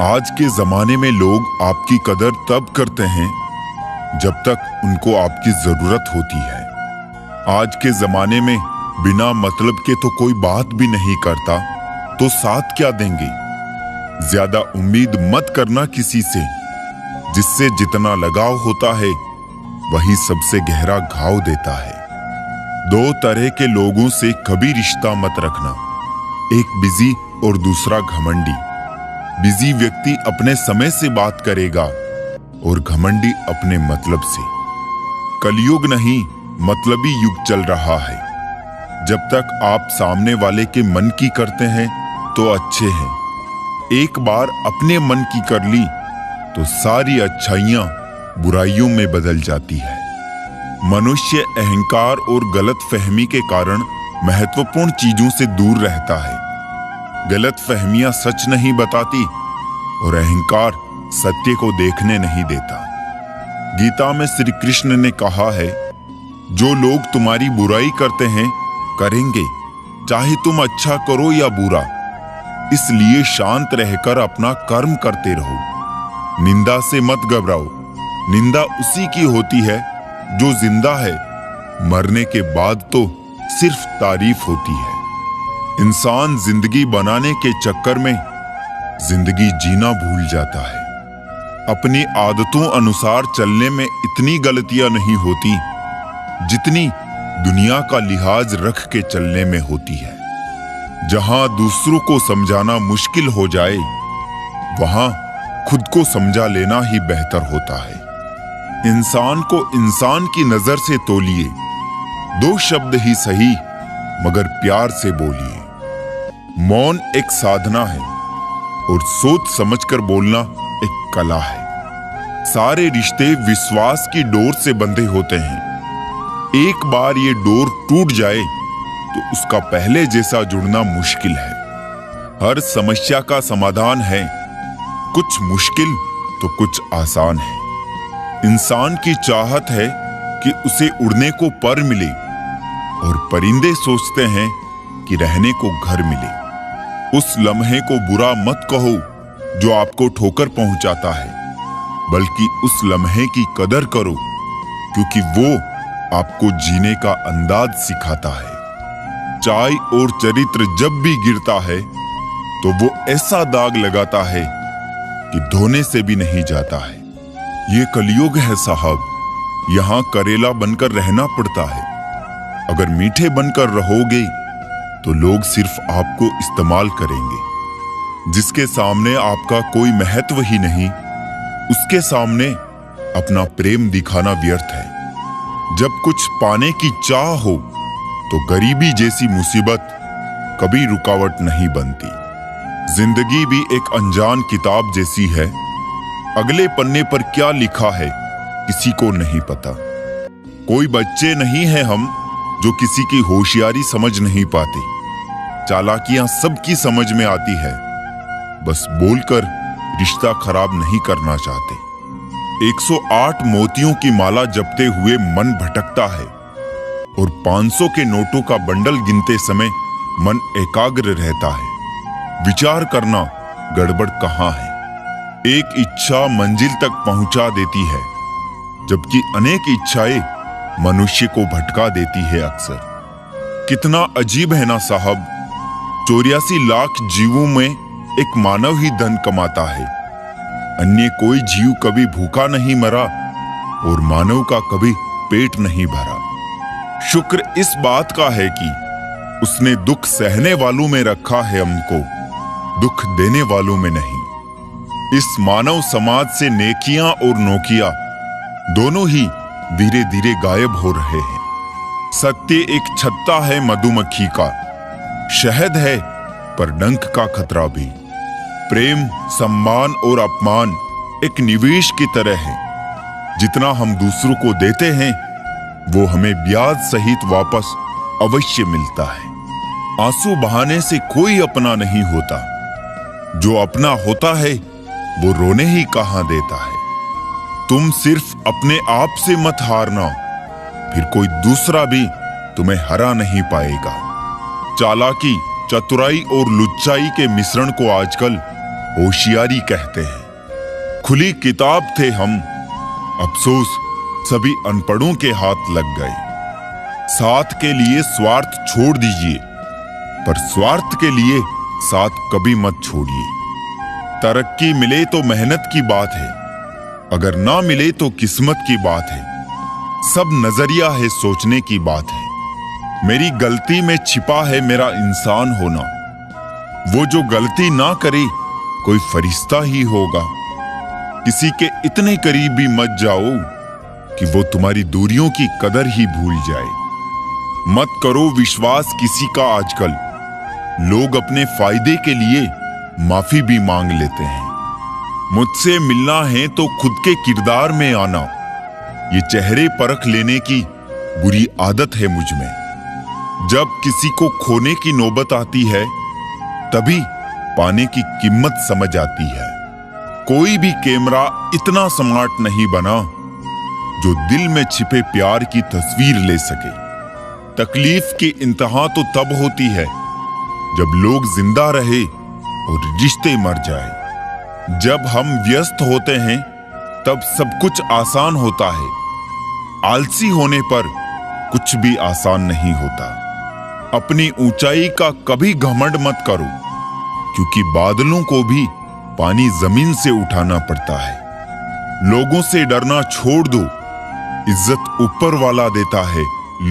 आज के जमाने में लोग आपकी कदर तब करते हैं जब तक उनको आपकी जरूरत होती है। आज के जमाने में बिना मतलब के तो कोई बात भी नहीं करता, तो साथ क्या देंगे। ज्यादा उम्मीद मत करना किसी से, जिससे जितना लगाव होता है वही सबसे गहरा घाव देता है। दो तरह के लोगों से कभी रिश्ता मत रखना, एक बिजी और दूसरा घमंडी। बिजी व्यक्ति अपने समय से बात करेगा और घमंडी अपने मतलब से। कलयुग नहीं, मतलबी युग चल रहा है। जब तक आप सामने वाले के मन की करते हैं तो अच्छे हैं। एक बार अपने मन की कर ली तो सारी अच्छाइयां बुराइयों में बदल जाती है। मनुष्य अहंकार और गलतफहमी के कारण महत्वपूर्ण चीजों से दूर रहता है। गलतफहमियां सच नहीं बताती और अहंकार सत्य को देखने नहीं देता। गीता में श्री कृष्ण ने कहा है, जो लोग तुम्हारी बुराई करते हैं करेंगे, चाहे तुम अच्छा करो या बुरा। इसलिए शांत रहकर अपना कर्म करते रहो। निंदा से मत घबराओ। निंदा उसी की होती है जो जिंदा है। मरने के बाद तो सिर्फ तारीफ होती है। इंसान जिंदगी बनाने के चक्कर में जिंदगी जीना भूल जाता है। अपनी आदतों अनुसार चलने में इतनी गलतियां नहीं होती जितनी दुनिया का लिहाज रख के चलने में होती है। जहां दूसरों को समझाना मुश्किल हो जाए, वहां खुद को समझा लेना ही बेहतर होता है। इंसान को इंसान की नजर से तोलिए। दो शब्द ही सही, मगर प्यार से बोलिए। मौन एक साधना है और सोच समझकर बोलना एक कला है। सारे रिश्ते विश्वास की डोर से बंधे होते हैं। एक बार ये डोर टूट जाए तो उसका पहले जैसा जुड़ना मुश्किल है। हर समस्या का समाधान है, कुछ मुश्किल तो कुछ आसान है। इंसान की चाहत है कि उसे उड़ने को पर मिले और परिंदे सोचते हैं कि रहने को घर मिले। उस लम्हे को बुरा मत कहो जो आपको ठोकर पहुंचाता है, बल्कि उस लम्हे की कदर करो, क्योंकि वो आपको जीने का अंदाज सिखाता है। चाय और चरित्र जब भी गिरता है तो वो ऐसा दाग लगाता है कि धोने से भी नहीं जाता है। ये कलयुग है साहब, यहाँ करेला बनकर रहना पड़ता है। अगर मीठे बनकर रहोगे तो लोग सिर्फ आपको इस्तेमाल करेंगे। जिसके सामने आपका कोई महत्व ही नहीं, उसके सामने अपना प्रेम दिखाना व्यर्थ है। जब कुछ पाने की चाह हो तो गरीबी जैसी मुसीबत कभी रुकावट नहीं बनती। जिंदगी भी एक अनजान किताब जैसी है। अगले पन्ने पर क्या लिखा है किसी को नहीं पता। कोई बच्चे नहीं हैं हम जो किसी की होशियारी समझ नहीं पाते। चालाकियां सबकी समझ में आती है, बस बोलकर रिश्ता खराब नहीं करना चाहते। 108 मोतियों की माला जपते हुए मन भटकता है और 500 के नोटों का बंडल गिनते समय मन एकाग्र रहता है। विचार करना गड़बड़ कहाँ है। एक इच्छा मंजिल तक पहुंचा देती है, जबकि अनेक इच्छाएं मनुष्य को भटका देती है अक्सर। कितना अजीब है ना साहब, 84 लाख जीवों में एक मानव ही धन कमाता है। अन्य कोई जीव कभी भूखा नहीं मरा और मानव का कभी पेट नहीं भरा। शुक्र इस बात का है कि उसने दुख सहने वालों में रखा है हमको, दुख देने वालों में नहीं। इस मानव समाज से नेकियां और नोकियां दोनों ही धीरे धीरे गायब हो रहे हैं। सत्य एक छत्ता है मधुमक्खी का, शहद है पर डंक का खतरा भी। प्रेम, सम्मान और अपमान एक निवेश की तरह है। जितना हम दूसरों को देते हैं वो हमें ब्याज सहित वापस अवश्य मिलता है। आंसू बहाने से कोई अपना नहीं होता। जो अपना होता है वो रोने ही कहां देता है। तुम सिर्फ अपने आप से मत हारना, फिर कोई दूसरा भी तुम्हें हरा नहीं पाएगा। चालाकी, चतुराई और लुच्चाई के मिश्रण को आजकल होशियारी कहते हैं। खुली किताब थे हम, अफसोस सभी अनपढ़ों के हाथ लग गए। साथ के लिए स्वार्थ छोड़ दीजिए, पर स्वार्थ के लिए साथ कभी मत छोड़िए। तरक्की मिले तो मेहनत की बात है, अगर ना मिले तो किस्मत की बात है। सब नजरिया है, सोचने की बात है। मेरी गलती में छिपा है मेरा इंसान होना। वो जो गलती ना करे कोई फरिश्ता ही होगा। किसी के इतने करीब भी मत जाओ कि वो तुम्हारी दूरियों की कदर ही भूल जाए। मत करो विश्वास किसी का आजकल, लोग अपने फायदे के लिए माफी भी मांग लेते हैं। मुझसे मिलना है तो खुद के किरदार में आना, ये चेहरे परख लेने की बुरी आदत है मुझ में। जब किसी को खोने की नौबत आती है तभी पाने की कीमत समझ आती है। कोई भी कैमरा इतना स्मार्ट नहीं बना जो दिल में छिपे प्यार की तस्वीर ले सके। तकलीफ की इंतहा तो तब होती है जब लोग जिंदा रहे और रिश्ते मर जाए। जब हम व्यस्त होते हैं तब सब कुछ आसान होता है। आलसी होने पर कुछ भी आसान नहीं होता। अपनी ऊंचाई का कभी घमंड मत करो, क्योंकि बादलों को भी पानी जमीन से उठाना पड़ता है। लोगों से डरना छोड़ दो, इज्जत ऊपर वाला देता है,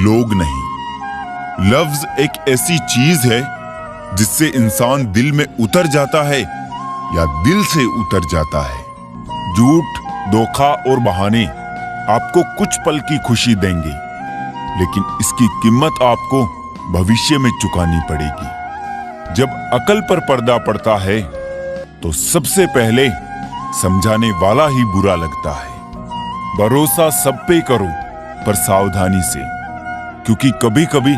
लोग नहीं। लफ्ज एक ऐसी चीज है जिससे इंसान दिल में उतर जाता है या दिल से उतर जाता है। झूठ, धोखा और बहाने आपको कुछ पल की खुशी देंगे, लेकिन इसकी कीमत आपको भविष्य में चुकानी पड़ेगी। जब अकल पर पर्दा पड़ता है तो सबसे पहले समझाने वाला ही बुरा लगता है। भरोसा सब पे करो, पर सावधानी से, क्योंकि कभी कभी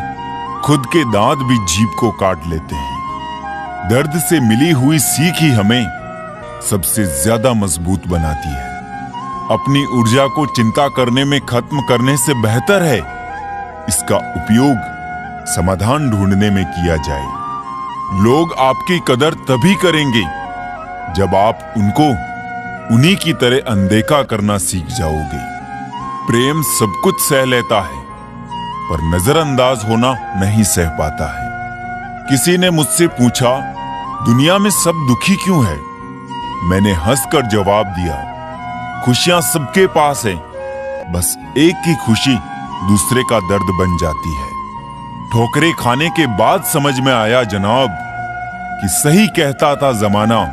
खुद के दांत भी जीभ को काट लेते हैं। दर्द से मिली हुई सीख ही हमें सबसे ज्यादा मजबूत बनाती है। अपनी ऊर्जा को चिंता करने में खत्म करने से बेहतर है इसका उपयोग समाधान ढूंढने में किया जाए। लोग आपकी कदर तभी करेंगे जब आप उनको उन्हीं की तरह अनदेखा करना सीख जाओगे। प्रेम सब कुछ सह लेता है, पर नजरअंदाज होना नहीं सह पाता है। किसी ने मुझसे पूछा, दुनिया में सब दुखी क्यों है? मैंने हंसकर जवाब दिया, खुशियां सबके पास हैं, बस एक की खुशी दूसरे का दर्द बन जाती है। ठोकरें खाने के बाद समझ में आया जनाब कि सही कहता था जमाना,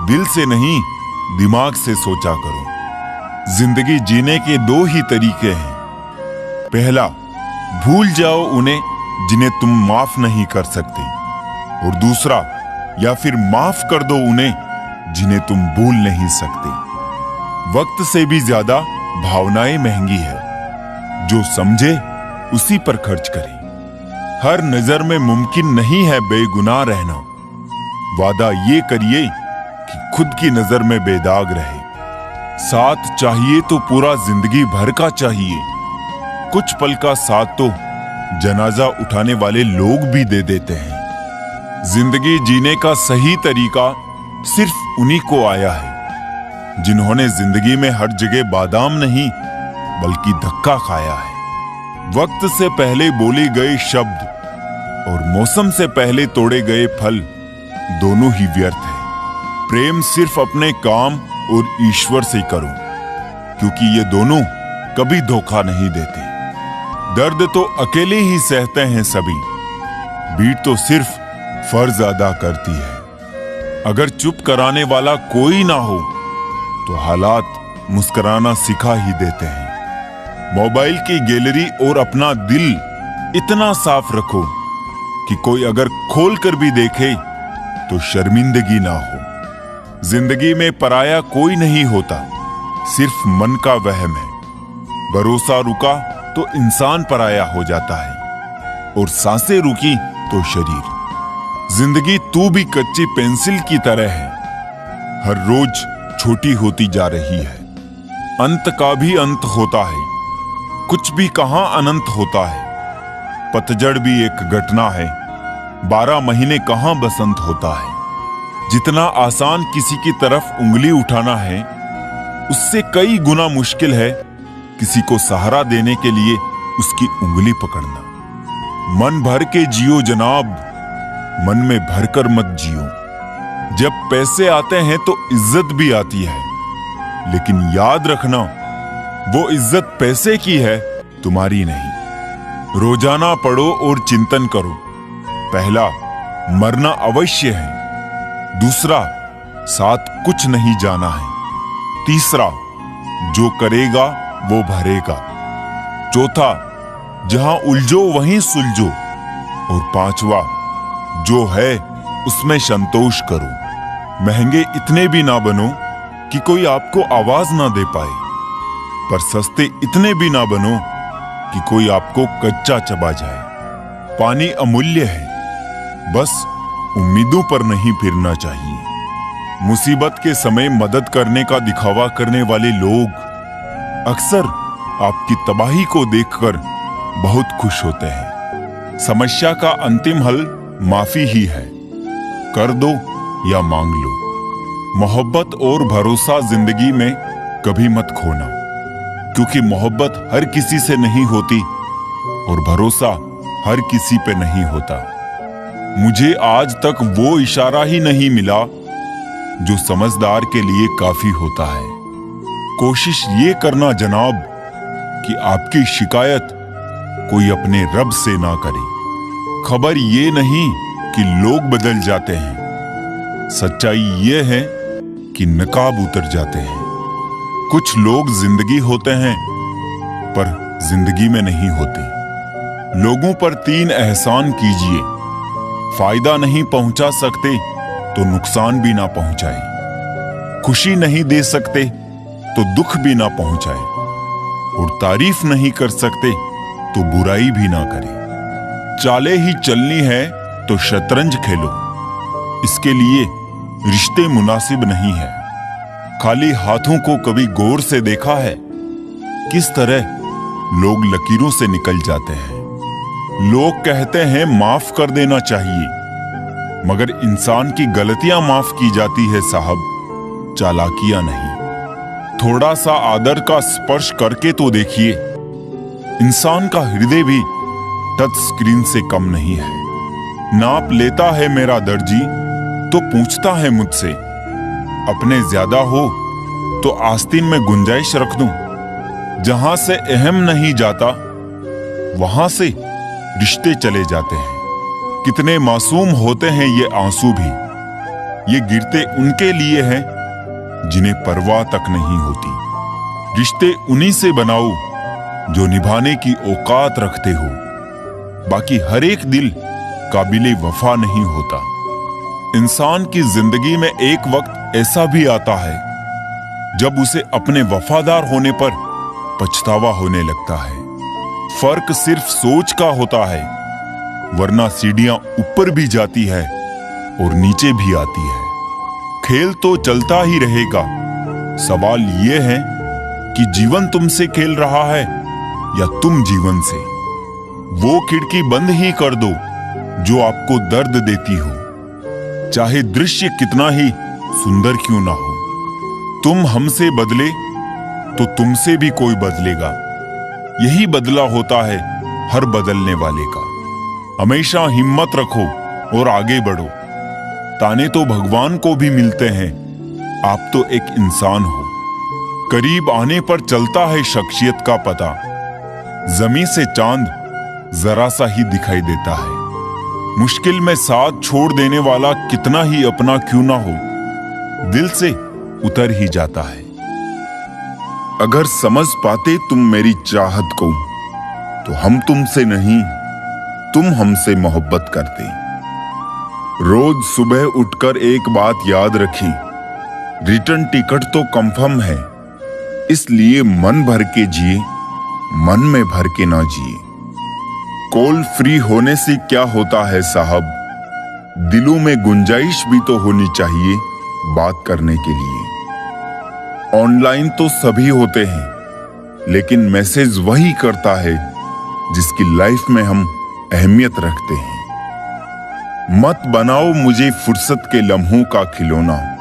दिल से नहीं दिमाग से सोचा करो। जिंदगी जीने के दो ही तरीके हैं। पहला, भूल जाओ उन्हें जिन्हें तुम माफ नहीं कर सकते, और दूसरा, या फिर माफ कर दो उन्हें जिन्हें तुम भूल नहीं सकते। वक्त से भी ज्यादा भावनाएं महंगी है। जो समझे उसी पर खर्च करे। हर नजर में मुमकिन नहीं है बेगुनाह रहना। वादा ये करिए कि खुद की नजर में बेदाग रहे। साथ चाहिए तो पूरा जिंदगी भर का चाहिए। कुछ पल का साथ तो जनाजा उठाने वाले लोग भी दे देते हैं। जिंदगी जीने का सही तरीका सिर्फ उन्हीं को आया है जिन्होंने जिंदगी में हर जगह बादाम नहीं बल्कि धक्का खाया है। वक्त से पहले बोले गए शब्द और मौसम से पहले तोड़े गए फल दोनों ही व्यर्थ है। प्रेम सिर्फ अपने काम और ईश्वर से करो, क्योंकि ये दोनों कभी धोखा नहीं देते। दर्द तो अकेले ही सहते हैं सभी, बीट तो सिर्फ फर्ज अदा करती है। अगर चुप कराने वाला कोई ना हो तो हालात मुस्कुराना सिखा ही देते हैं। मोबाइल की गैलरी और अपना दिल इतना साफ रखो कि कोई अगर खोल कर भी देखे तो शर्मिंदगी ना हो। जिंदगी में पराया कोई नहीं होता, सिर्फ मन का वहम है। भरोसा रुका तो इंसान पराया हो जाता है, और सांसें रुकी तो शरीर। जिंदगी तू भी कच्ची पेंसिल की तरह है, हर रोज छोटी होती जा रही है। अंत का भी अंत होता है, कुछ भी कहां अनंत होता है। पतझड़ भी एक घटना है, 12 महीने कहां बसंत होता है। जितना आसान किसी की तरफ उंगली उठाना है, उससे कई गुना मुश्किल है किसी को सहारा देने के लिए उसकी उंगली पकड़ना। मन भर के जियो जनाब, मन में भरकर मत जियो। जब पैसे आते हैं तो इज्जत भी आती है, लेकिन याद रखना वो इज्जत पैसे की है, तुम्हारी नहीं। रोजाना पढ़ो और चिंतन करो। पहला, मरना अवश्य है। दूसरा, साथ कुछ नहीं जाना है। तीसरा, जो करेगा वो भरेगा। चौथा, जहां उलझो वहीं सुलझो। और पांचवा, जो है उसमें संतोष करो। महंगे इतने भी ना बनो कि कोई आपको आवाज ना दे पाए, पर सस्ते इतने भी ना बनो कि कोई आपको कच्चा चबा जाए। पानी अमूल्य है, बस उम्मीदों पर नहीं फिरना चाहिए। मुसीबत के समय मदद करने का दिखावा करने वाले लोग अक्सर आपकी तबाही को देखकर बहुत खुश होते हैं। समस्या का अंतिम हल माफी ही है। कर दो या मांग लो। मोहब्बत और भरोसा जिंदगी में कभी मत खोना, क्योंकि मोहब्बत हर किसी से नहीं होती और भरोसा हर किसी पे नहीं होता। मुझे आज तक वो इशारा ही नहीं मिला जो समझदार के लिए काफी होता है। कोशिश ये करना जनाब कि आपकी शिकायत कोई अपने रब से ना करे। खबर ये नहीं कि लोग बदल जाते हैं, सच्चाई ये है कि नकाब उतर जाते हैं। कुछ लोग जिंदगी होते हैं पर जिंदगी में नहीं होते। लोगों पर 3 एहसान कीजिए। फायदा नहीं पहुंचा सकते तो नुकसान भी ना पहुंचाए। खुशी नहीं दे सकते तो दुख भी ना पहुंचाए। और तारीफ नहीं कर सकते तो बुराई भी ना करे। चाले ही चलनी है तो शतरंज खेलो। इसके लिए रिश्ते मुनासिब नहीं है। खाली हाथों को कभी गौर से देखा है किस तरह लोग लकीरों से निकल जाते हैं। लोग कहते हैं माफ कर देना चाहिए, मगर इंसान की गलतियां माफ की जाती है साहब, चालाकियां नहीं। थोड़ा सा आदर का स्पर्श करके तो देखिए। इंसान का हृदय भी टच स्क्रीन से कम नहीं है। नाप लेता है मेरा दर्जी तो पूछता है मुझसे, अपने ज्यादा हो तो आस्तीन में गुंजाइश रख दूं। जहां से अहम नहीं जाता वहां से रिश्ते चले जाते हैं। कितने मासूम होते हैं ये आंसू भी। ये गिरते उनके लिए हैं जिन्हें परवाह तक नहीं होती। रिश्ते उन्हीं से बनाओ जो निभाने की औकात रखते हो। बाकी हर एक दिल काबिले वफा नहीं होता। इंसान की जिंदगी में एक वक्त ऐसा भी आता है जब उसे अपने वफादार होने पर पछतावा होने लगता है। फर्क सिर्फ सोच का होता है, वरना सीढ़ियां ऊपर भी जाती है और नीचे भी आती है। खेल तो चलता ही रहेगा। सवाल यह है कि जीवन तुमसे खेल रहा है या तुम जीवन से। वो खिड़की बंद ही कर दो जो आपको दर्द देती हो, चाहे दृश्य कितना ही सुंदर क्यों ना हो। तुम हमसे बदले तो तुमसे भी कोई बदलेगा। यही बदला होता है हर बदलने वाले का। हमेशा हिम्मत रखो और आगे बढ़ो। ताने तो भगवान को भी मिलते हैं, आप तो एक इंसान हो। करीब आने पर चलता है शख्सियत का पता। जमीन से चांद जरा सा ही दिखाई देता है। मुश्किल में साथ छोड़ देने वाला कितना ही अपना क्यों ना हो, दिल से उतर ही जाता है। अगर समझ पाते तुम मेरी चाहत को तो हम तुमसे नहीं, तुम हमसे मोहब्बत करते। रोज सुबह उठकर एक बात याद रखी, रिटर्न टिकट तो कंफर्म है, इसलिए मन भर के जिए, मन में भर के ना जिए। कॉल फ्री होने से क्या होता है साहब, दिलों में गुंजाइश भी तो होनी चाहिए बात करने के लिए। ऑनलाइन तो सभी होते हैं, लेकिन मैसेज वही करता है जिसकी लाइफ में हम अहमियत रखते हैं। मत बनाओ मुझे फुर्सत के लम्हों का खिलौना।